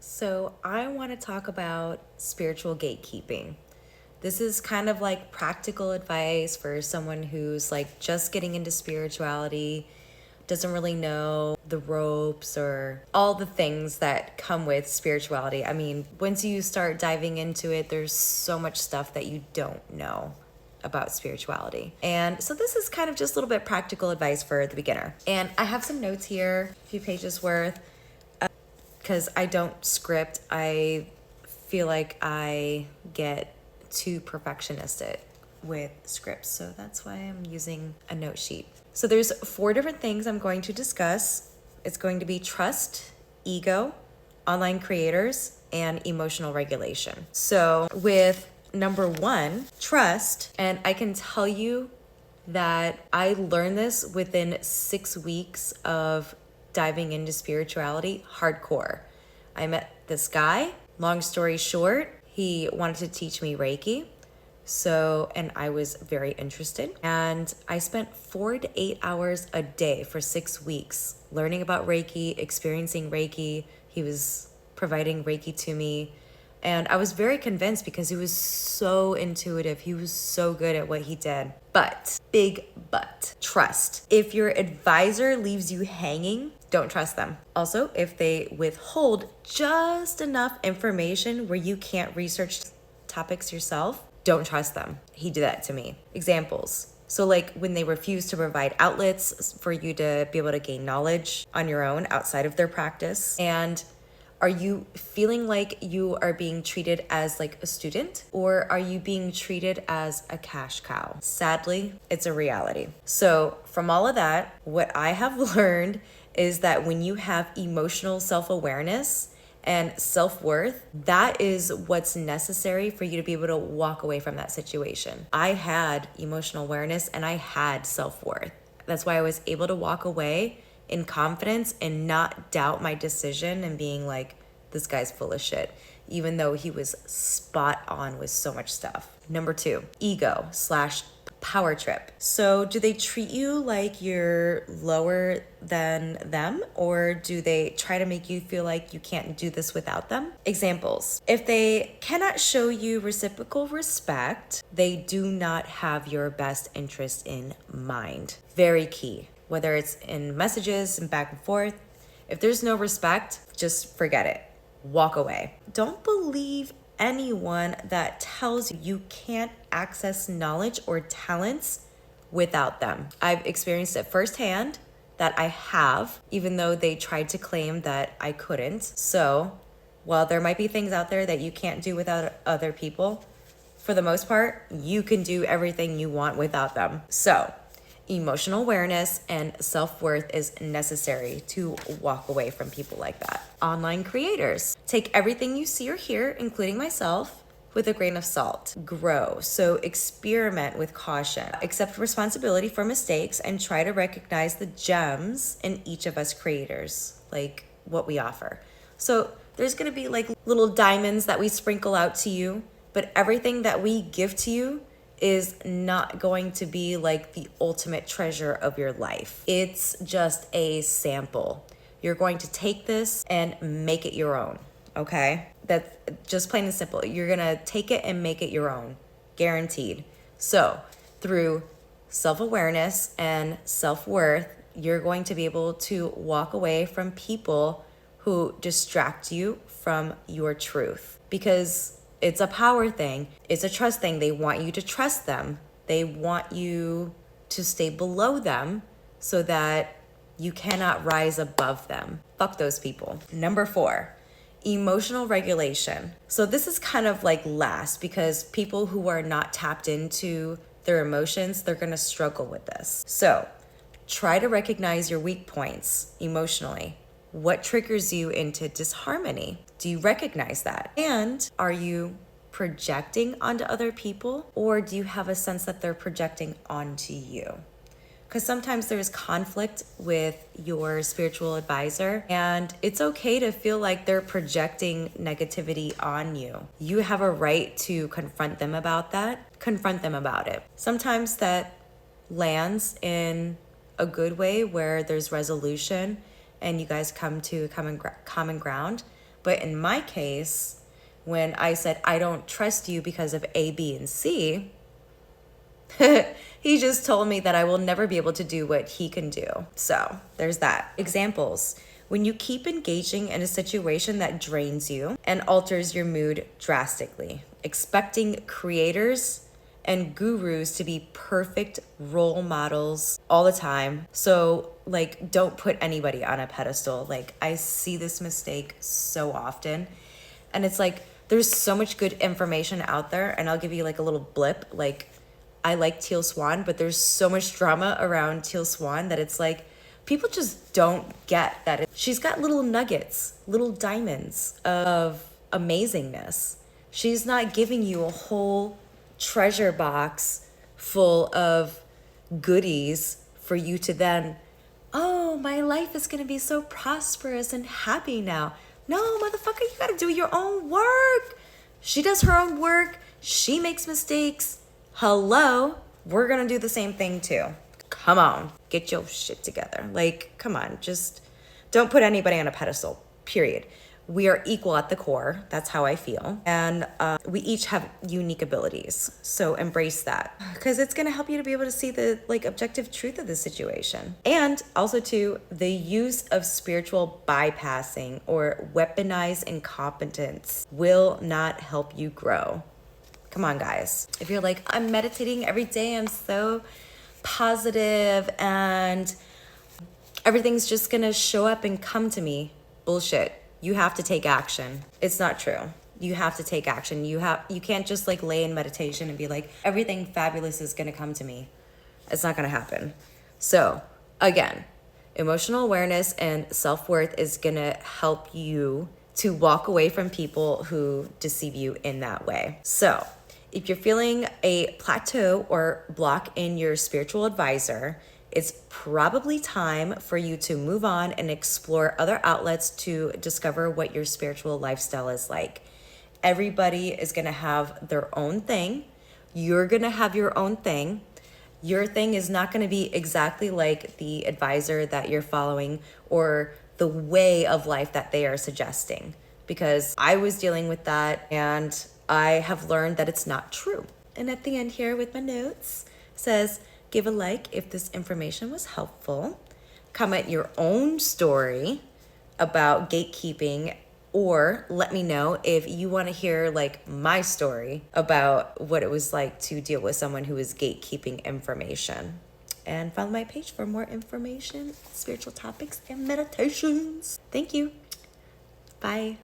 So, I want to talk about spiritual gatekeeping. This is kind of like practical advice for someone who's like just getting into spirituality, doesn't really know the ropes or all the things that come with spirituality. I mean, once you start diving into it, there's so much stuff that you don't know about spirituality. And so this is kind of just a little bit practical advice for the beginner. And I have some notes here, a few pages worth, because I don't script. I feel like I get too perfectionistic with scripts, so that's why I'm using a note sheet. So there's 4 different things I'm going to discuss. It's going to be trust, ego, online creators, and emotional regulation. So with number 1, trust, and I can tell you that I learned this within 6 weeks of diving into spirituality hardcore. I met this guy, long story short, he wanted to teach me Reiki. And I was very interested. And I spent 4 to 8 hours a day for 6 weeks learning about Reiki, experiencing Reiki. He was providing Reiki to me. And I was very convinced because he was so intuitive. He was so good at what he did. But, big but, trust. If your advisor leaves you hanging, don't trust them. Also, if they withhold just enough information where you can't research topics yourself, don't trust them. He did that to me. Examples. So like when they refuse to provide outlets for you to be able to gain knowledge on your own outside of their practice. And are you feeling like you are being treated as like a student, or are you being treated as a cash cow? Sadly, it's a reality. So from all of that, what I have learned is that when you have emotional self-awareness and self-worth, that is what's necessary for you to be able to walk away from that situation. I had emotional awareness and I had self-worth. That's why I was able to walk away in confidence and not doubt my decision and being like, this guy's full of shit, even though he was spot on with so much stuff. Number 2, ego / power trip. So do they treat you like you're lower than them, or do they try to make you feel like you can't do this without them? Examples. If they cannot show you reciprocal respect, they do not have your best interest in mind. Very key. Whether it's in messages and back and forth, if there's no respect, just forget it. Walk away. Don't believe anyone that tells you you can't access knowledge or talents without them. I've experienced it firsthand that I have, even though they tried to claim that I couldn't. So while there might be things out there that you can't do without other people, for the most part, you can do everything you want without them. So emotional awareness and self-worth is necessary to walk away from people like that. Online creators. Take everything you see or hear, including myself, with a grain of salt. Grow. So experiment with caution. Accept responsibility for mistakes and try to recognize the gems in each of us creators, like what we offer. So there's going to be like little diamonds that we sprinkle out to you, but everything that we give to you is not going to be like the ultimate treasure of your life. It's just a sample. You're going to take this and make it your own, okay? That's just plain and simple. You're gonna take it and make it your own, guaranteed. So through self-awareness and self-worth, you're going to be able to walk away from people who distract you from your truth, because it's a power thing. It's a trust thing. They want you to trust them. They want you to stay below them so that you cannot rise above them. Fuck those people. Number 4, emotional regulation. So this is kind of like last, because people who are not tapped into their emotions, they're gonna struggle with this. So try to recognize your weak points emotionally. What triggers you into disharmony? Do you recognize that? And are you projecting onto other people, or do you have a sense that they're projecting onto you? Because sometimes there's conflict with your spiritual advisor, and it's okay to feel like they're projecting negativity on you. You have a right to confront them about that. Confront them about it. Sometimes that lands in a good way where there's resolution and you guys come to common ground. But in my case, when I said, I don't trust you because of A, B, and C, he just told me that I will never be able to do what he can do. So there's that. Examples. When you keep engaging in a situation that drains you and alters your mood drastically, expecting creators and gurus to be perfect role models all the time. So like, don't put anybody on a pedestal. Like, I see this mistake so often, and it's like, there's so much good information out there, and I'll give you like a little blip. Like, I like Teal Swan, but there's so much drama around Teal Swan that it's like, people just don't get that she's got little nuggets, little diamonds of amazingness. She's not giving you a whole treasure box full of goodies for you to then, oh, my life is going to be so prosperous and happy now. No, motherfucker, you got to do your own work. She does her own work. She makes mistakes. Hello, we're going to do the same thing too. Come on, get your shit together. Like, come on, just don't put anybody on a pedestal, period. We are equal at the core. That's how I feel. And we each have unique abilities. So embrace that, because it's going to help you to be able to see the like objective truth of the situation. And also too, the use of spiritual bypassing or weaponized incompetence will not help you grow. Come on, guys. If you're like, I'm meditating every day, I'm so positive and everything's just gonna show up and come to me. Bullshit. You have to take action. It's not true. You have to take action. You can't just like lay in meditation and be like, everything fabulous is gonna come to me. It's not gonna happen. So again, emotional awareness and self-worth is gonna help you to walk away from people who deceive you in that way. So if you're feeling a plateau or block in your spiritual advisor, it's probably time for you to move on and explore other outlets to discover what your spiritual lifestyle is like. Everybody is going to have their own thing. You're going to have your own thing. Your thing is not going to be exactly like the advisor that you're following or the way of life that they are suggesting, because I was dealing with that and I have learned that it's not true. And at the end here with my notes says, give a like if this information was helpful. Comment your own story about gatekeeping, or let me know if you want to hear like my story about what it was like to deal with someone who is gatekeeping information. And follow my page for more information, spiritual topics, and meditations. Thank you. Bye.